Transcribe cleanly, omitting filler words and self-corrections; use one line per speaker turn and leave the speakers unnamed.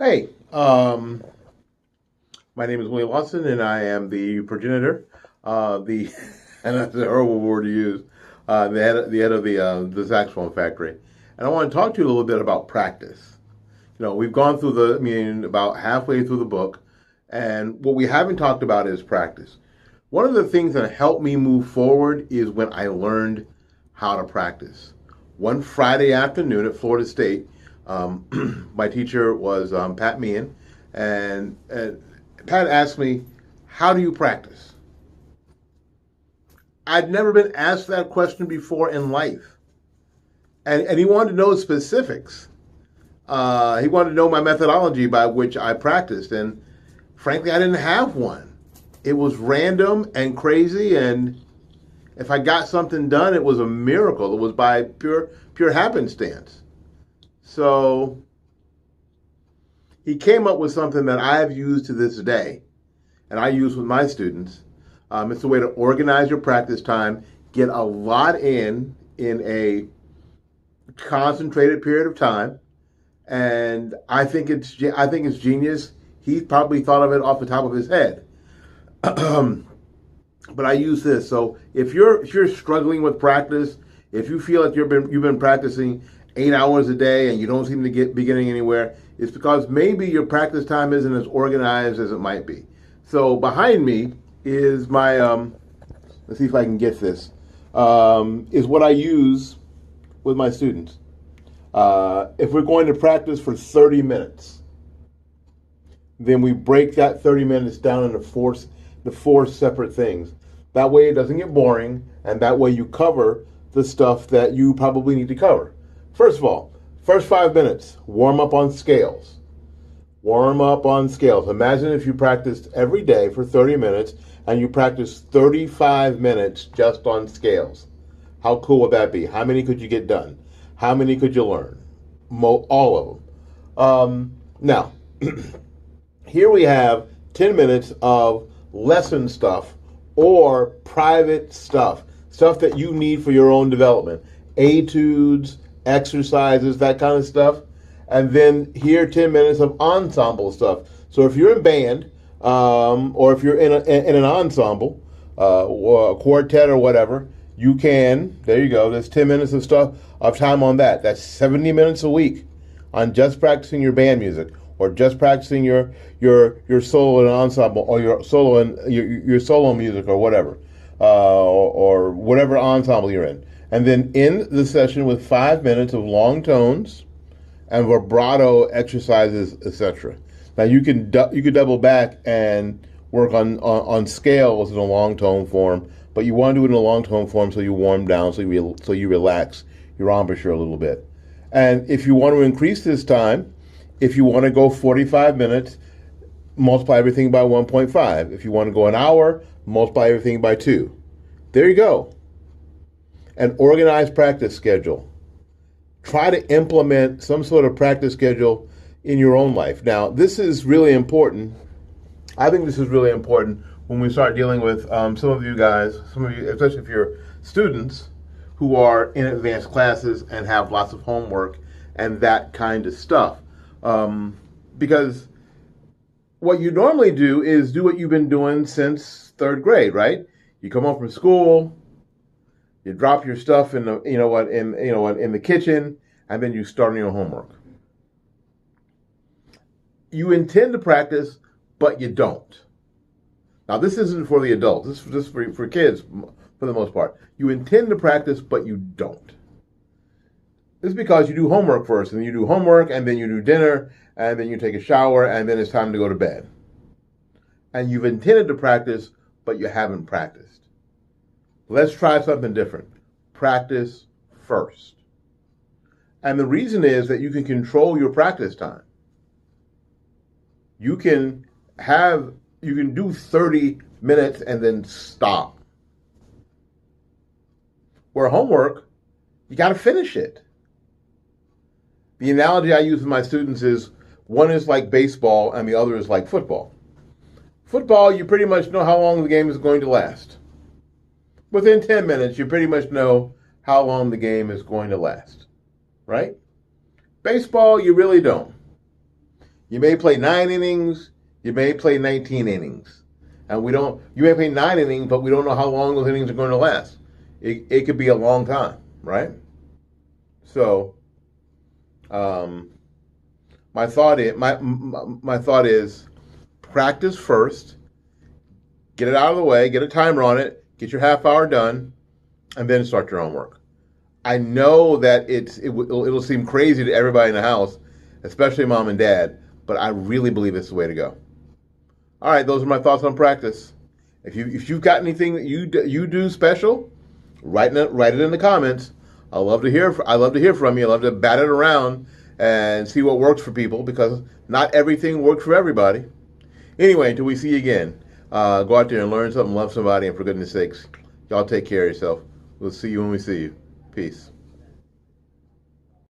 Hey, my name is Willie Lawson, and I am the progenitor, the and that's a horrible word to use, the head of the Saxophone factory. And I want to talk to you a little bit about practice. We've gone through about halfway through the book, and what we haven't talked about is practice. One of the things that helped me move forward is when I learned how to practice. One Friday afternoon at Florida State, my teacher was Pat Meighan, and Pat asked me, "How do you practice?" I'd never been asked that question before in life, and he wanted to know specifics. He wanted to know my methodology by which I practiced, and frankly, I didn't have one. It was random and crazy, and if I got something done, it was a miracle. It was by pure happenstance. So he came up with something that I have used to this day, and I use with my students. It's a way to organize your practice time, get a lot in a concentrated period of time, and I think it's genius. He probably thought of it off the top of his head. But I use this. So if you're struggling with practice, if you feel like you've been practicing 8 hours a day and you don't seem to be getting anywhere, it's because maybe your practice time isn't as organized as it might be. So behind me is my let's see if I can get this, is what I use with my students. If we're going to practice for 30 minutes, then we break that 30 minutes down into the four separate things. That way it doesn't get boring, and that way you cover the stuff that you probably need to cover. First of all, first 5 minutes, warm up on scales. Warm up on scales. Imagine if you practiced every day for 30 minutes and you practiced 35 minutes just on scales. How cool would that be? How many could you get done? How many could you learn? All of them. Now, here we have 10 minutes of lesson stuff or private stuff that you need for your own development. Etudes, exercises, that kind of stuff. And then here 10 minutes of ensemble stuff. So if you're in band, or if you're in an ensemble, or a quartet or whatever, there you go, there's 10 minutes of time on that. That's 70 minutes a week on just practicing your band music, or just practicing your solo and ensemble, or your solo and your solo music, or whatever, or whatever ensemble you're in. And then end the session with 5 minutes of long tones and vibrato exercises, etc. Now you can double back and work on scales in a long tone form, but you want to do it in a long tone form so you warm down, so you relax your embouchure a little bit. And if you want to increase this time, if you want to go 45 minutes, multiply everything by 1.5. If you want to go an hour, multiply everything by 2. There you go. An organized practice schedule. Try to implement some sort of practice schedule in your own life. Now, this is really important. I think this is really important when we start dealing with some of you, especially if you're students who are in advanced classes and have lots of homework and that kind of stuff. Because what you normally do is do what you've been doing since third grade, right? You come home from school, you drop your stuff in the kitchen, and then you start on your homework. You intend to practice, but you don't. Now, this isn't for the adults. This is just for kids, for the most part. You intend to practice, but you don't. This is because you do homework first, and then you do homework, and then you do dinner, and then you take a shower, and then it's time to go to bed. And you've intended to practice, but you haven't practiced. Let's try something different. Practice first. And the reason is that you can control your practice time. You can do 30 minutes and then stop. Where homework, you got to finish it. The analogy I use with my students is one is like baseball and the other is like football. Football, you pretty much know how long the game is going to last. Within 10 minutes, you pretty much know how long the game is going to last, right? Baseball, you really don't. You may play 9 innings, you may play 19 innings. And you may play 9 innings, but we don't know how long those innings are going to last. It could be a long time, right? So, um, my thought is practice first, get it out of the way, get a timer on it, get your half hour done, and then start your homework. I know that it'll seem crazy to everybody in the house, especially mom and dad, but I really believe it's the way to go. All right, those are my thoughts on practice. If you've got anything that you do special, write it in the comments. I love to hear from you. I love to bat it around and see what works for people, because not everything works for everybody. Anyway, until we see you again, go out there and learn something, love somebody, and for goodness sakes, y'all take care of yourself. We'll see you when we see you. Peace.